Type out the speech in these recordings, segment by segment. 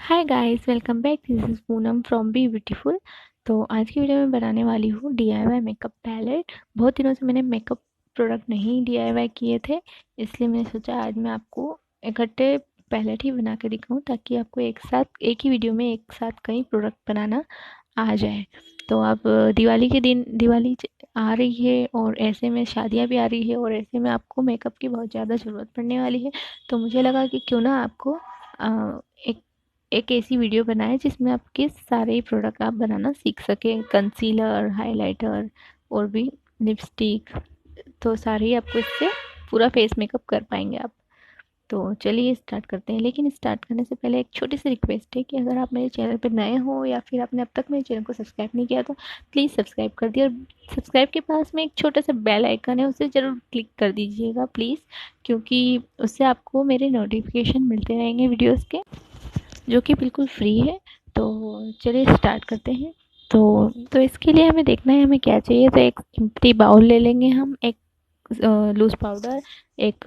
Hi guys, welcome back. This is Poonam from B beautiful. तो आज की वीडियो में बनाने वाली हूँ डीआईवाई मेकअप पैलेट। बहुत दिनों से मैंने मेकअप प्रोडक्ट नहीं डीआईवाई किए थे, इसलिए मैंने सोचा आज मैं आपको इकट्ठे पैलेट ही बना के दिखाऊँ, ताकि आपको एक साथ एक ही वीडियो में एक साथ कई प्रोडक्ट बनाना आ जाए। तो आप दिवाली के दिन आ रही है और ऐसे में शादियाँ भी आ रही है और ऐसे में आपको मेकअप की बहुत ज़्यादा ज़रूरत पड़ने वाली है। तो मुझे लगा कि क्यों ना आपको एक एक ऐसी वीडियो बनाएं जिसमें आपके सारे ही प्रोडक्ट आप बनाना सीख सकें। कंसीलर, हाइलाइटर और भी लिपस्टिक, तो सारे ही आपको इससे पूरा फेस मेकअप कर पाएंगे आप। तो चलिए स्टार्ट करते हैं। लेकिन स्टार्ट करने से पहले एक छोटी सी रिक्वेस्ट है कि अगर आप मेरे चैनल पर नए हो या फिर आपने अब तक मेरे चैनल को सब्सक्राइब नहीं किया तो प्लीज़ सब्सक्राइब कर दिए, और सब्सक्राइब के पास में एक छोटा सा बेल आइकन है, उसे ज़रूर क्लिक कर दीजिएगा प्लीज़, क्योंकि उससे आपको मेरे नोटिफिकेशन मिलते रहेंगे वीडियोज़ के, जो कि बिल्कुल फ्री है। तो चलिए स्टार्ट करते हैं। तो इसके लिए हमें देखना है हमें क्या चाहिए। तो एक एम्प्टी बाउल ले लेंगे हम, एक लूज़ पाउडर, एक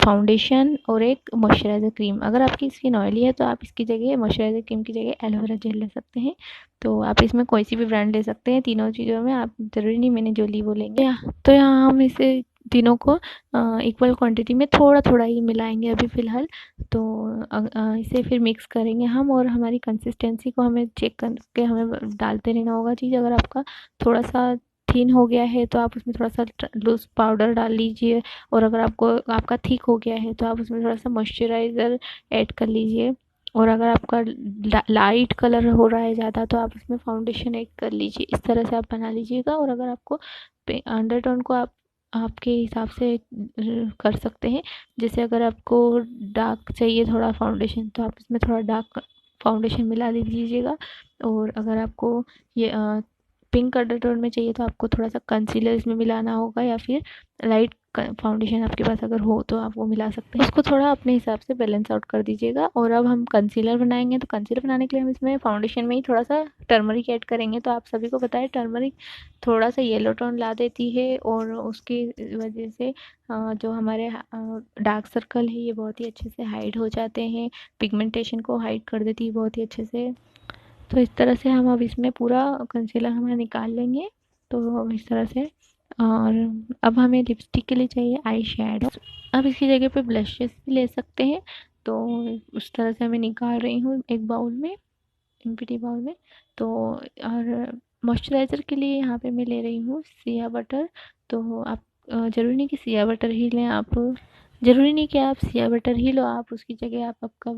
फाउंडेशन और एक मॉइस्चराइज़र क्रीम। अगर आपकी स्किन ऑयली है तो आप इसकी जगह मॉइस्चराइज़र क्रीम की जगह एलोवेरा जेल ले सकते हैं। तो आप इसमें कोई सी भी ब्रांड ले सकते हैं, तीनों चीज़ों में। आप ज़रूरी नहीं मैंने जो ली वो लेंगे। तो यहाँ हम इसे तीनों को इक्वल क्वांटिटी में थोड़ा थोड़ा ही मिलाएंगे अभी फ़िलहाल। तो इसे फिर मिक्स करेंगे हम, और हमारी कंसिस्टेंसी को हमें चेक करके हमें डालते रहना होगा चीज़। अगर आपका थोड़ा सा थिन हो गया है तो आप उसमें थोड़ा सा लूज़ पाउडर डाल लीजिए, और अगर आपका थिक हो गया है तो आप उसमें थोड़ा सा मॉइस्चराइज़र ऐड कर लीजिए, और अगर आपका लाइट कलर हो रहा है ज़्यादा तो आप उसमें फाउंडेशन ऐड कर लीजिए। इस तरह से आप बना लीजिएगा। और अगर आपको अंडरटोन को आप आपके हिसाब से कर सकते हैं। जैसे अगर आपको डार्क चाहिए थोड़ा फाउंडेशन, तो आप इसमें थोड़ा डार्क फाउंडेशन मिला लीजिएगा। और अगर आपको ये पिंक अंडरटोन में चाहिए तो आपको थोड़ा सा कंसीलर इसमें मिलाना होगा, या फिर लाइट फाउंडेशन आपके पास अगर हो तो आप वो मिला सकते हैं। उसको थोड़ा अपने हिसाब से बैलेंस आउट कर दीजिएगा। और अब हम कंसीलर बनाएंगे, तो कंसीलर बनाने के लिए हम इसमें फाउंडेशन में ही थोड़ा सा टर्मरिक ऐड करेंगे। तो आप सभी को पता है टर्मरिक थोड़ा सा येलो टोन ला देती है, और उसकी वजह से जो हमारे डार्क सर्कल है ये बहुत ही अच्छे से हाइड हो जाते हैं। पिगमेंटेशन को हाइड कर देती है बहुत ही अच्छे से। तो इस तरह से हम अब इसमें पूरा कंसीलर हमारा निकाल लेंगे। तो अब इस तरह से, और अब हमें लिपस्टिक के लिए चाहिए आई शेडो। अब इसकी जगह पे ब्लशेस भी ले सकते हैं। तो उस तरह से मैं निकाल रही हूँ एक बाउल में, एम्प्टी बाउल में। तो और मॉइस्चराइज़र के लिए यहाँ पे मैं ले रही हूँ सिया बटर। तो आप ज़रूरी नहीं कि सिया बटर ही लें, आप ज़रूरी नहीं कि आप सिया बटर ही लो, आप उसकी जगह आप आपका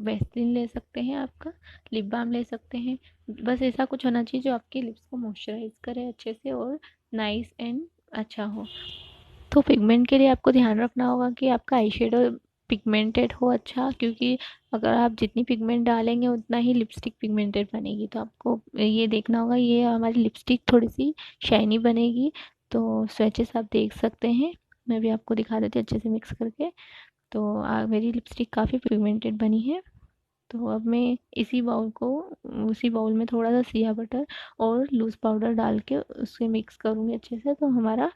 वैसलीन ले सकते हैं, आपका लिप बाम ले सकते हैं। बस ऐसा कुछ होना चाहिए जो आपके लिप्स को मॉइस्चराइज करे अच्छे से और नाइस एंड अच्छा हो। तो पिगमेंट के लिए आपको ध्यान रखना होगा कि आपका आई शेडो पिगमेंटेड हो अच्छा, क्योंकि अगर आप जितनी पिगमेंट डालेंगे उतना ही लिपस्टिक पिगमेंटेड बनेगी। तो आपको ये देखना होगा ये हमारी लिपस्टिक थोड़ी सी शाइनी बनेगी। तो स्वैचेस आप देख सकते हैं, मैं भी आपको दिखा देती हूँ अच्छे से मिक्स करके। तो मेरी लिपस्टिक काफ़ी पिगमेंटेड बनी है। तो अब मैं इसी बाउल को उसी बाउल में थोड़ा सा सिया बटर और लूज़ पाउडर डाल के उसे मिक्स करूँगी अच्छे से। तो हमारा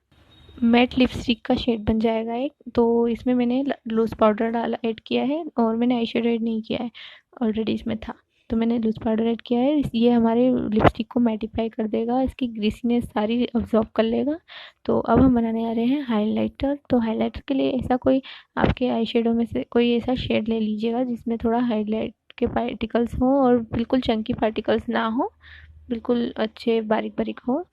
मैट लिपस्टिक का शेड बन जाएगा एक। तो इसमें मैंने लूज़ पाउडर डाला ऐड किया है, और मैंने आई शेडो ऐड नहीं किया है, ऑलरेडी इसमें था। तो मैंने लूज़ पाउडर ऐड किया है, ये हमारे लिपस्टिक को मैटिफाई कर देगा, इसकी ग्रीसीनेस सारी अब्जॉर्ब कर लेगा। तो अब हम बनाने आ रहे हैं हाइलाइटर। तो हाइलाइटर के लिए ऐसा कोई आपके आई शेडो में से कोई ऐसा शेड ले लीजिएगा जिसमें थोड़ा हाईलाइट के पार्टिकल्स हों, और बिल्कुल चंकी पार्टिकल्स ना हो, बिल्कुल अच्छे बारीक बारीक हो।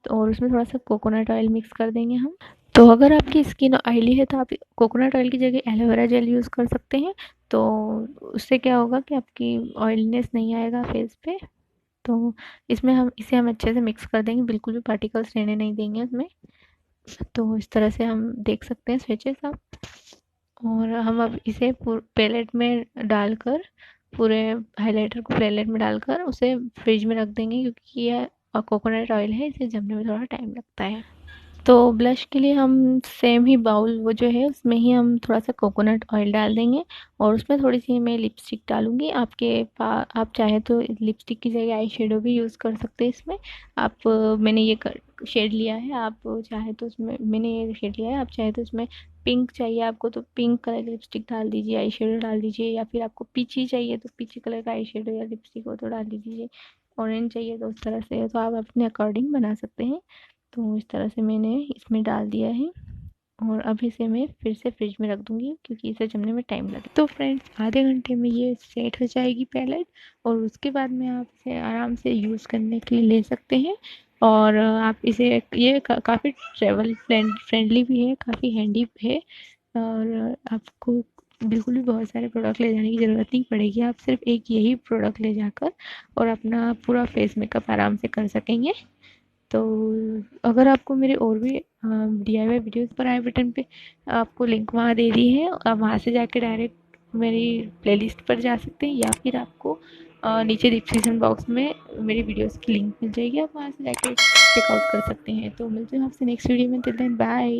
तो और उसमें थोड़ा सा कोकोनट ऑयल मिक्स कर देंगे हम। तो अगर आपकी स्किन ऑयली है तो आप कोकोनट ऑयल की जगह एलोवेरा जेल यूज़ कर सकते हैं। तो उससे क्या होगा कि आपकी ऑयलीनेस नहीं आएगा फेस पे। तो इसमें हम अच्छे से मिक्स कर देंगे, बिल्कुल भी पार्टिकल्स रहने नहीं देंगे उसमें। तो इस तरह से हम देख सकते हैं स्विचेस आप। और हम अब इसे पैलेट में डालकर, पूरे हाइलाइटर को पैलेट में डालकर उसे फ्रिज में रख देंगे, क्योंकि ये कोकोनट ऑयल है, इसे जमने में थोड़ा टाइम लगता है। तो ब्लश के लिए हम सेम ही बाउल वो जो है उसमें ही हम थोड़ा सा कोकोनट ऑयल डाल देंगे, और उसमें थोड़ी सी मैं लिपस्टिक डालूँगी। आपके पास आप चाहे तो लिपस्टिक की जगह आई शेडो भी यूज़ कर सकते हैं इसमें। आप मैंने ये शेड लिया है। आप चाहे तो उसमें, मैंने ये शेड लिया है, आप चाहे तो उसमें पिंक चाहिए आपको तो पिंक कलर की लिपस्टिक डाल दीजिए, आई शेडो डाल दीजिए, या फिर आपको पीची चाहिए तो पीची कलर का आई शेडो या लिपस्टिक हो तो डाल दीजिए, ऑरेंज चाहिए तो उस तरह से, तो आप अपने अकॉर्डिंग बना सकते हैं। तो इस तरह से मैंने इसमें डाल दिया है और अब इसे मैं फिर से फ्रिज में रख दूँगी क्योंकि इसे जमने में टाइम लगे। तो फ्रेंड्स आधे घंटे में ये सेट हो जाएगी पैलेट, और उसके बाद में आप इसे आराम से यूज़ करने के लिए ले सकते हैं। और आप इसे, ये काफ़ी ट्रैवल फ्रेंडली भी है, काफ़ी हैंडी है, और आपको बिल्कुल भी बहुत सारे प्रोडक्ट ले जाने की ज़रूरत नहीं पड़ेगी। आप सिर्फ एक यही प्रोडक्ट ले जाकर और अपना पूरा फेस मेकअप आराम से कर सकेंगे। तो अगर आपको मेरे और भी DIY वीडियोस पर आई बटन पे आपको लिंक वहाँ दे दी है, आप वहाँ से जाके डायरेक्ट मेरी प्लेलिस्ट पर जा सकते हैं, या फिर आपको नीचे डिस्क्रिप्शन बॉक्स में मेरी वीडियोस की लिंक मिल जाएगी, आप वहाँ से जाके चेकआउट कर सकते हैं। तो मिलते हैं आपसे नेक्स्ट वीडियो में, टिल देन बाय।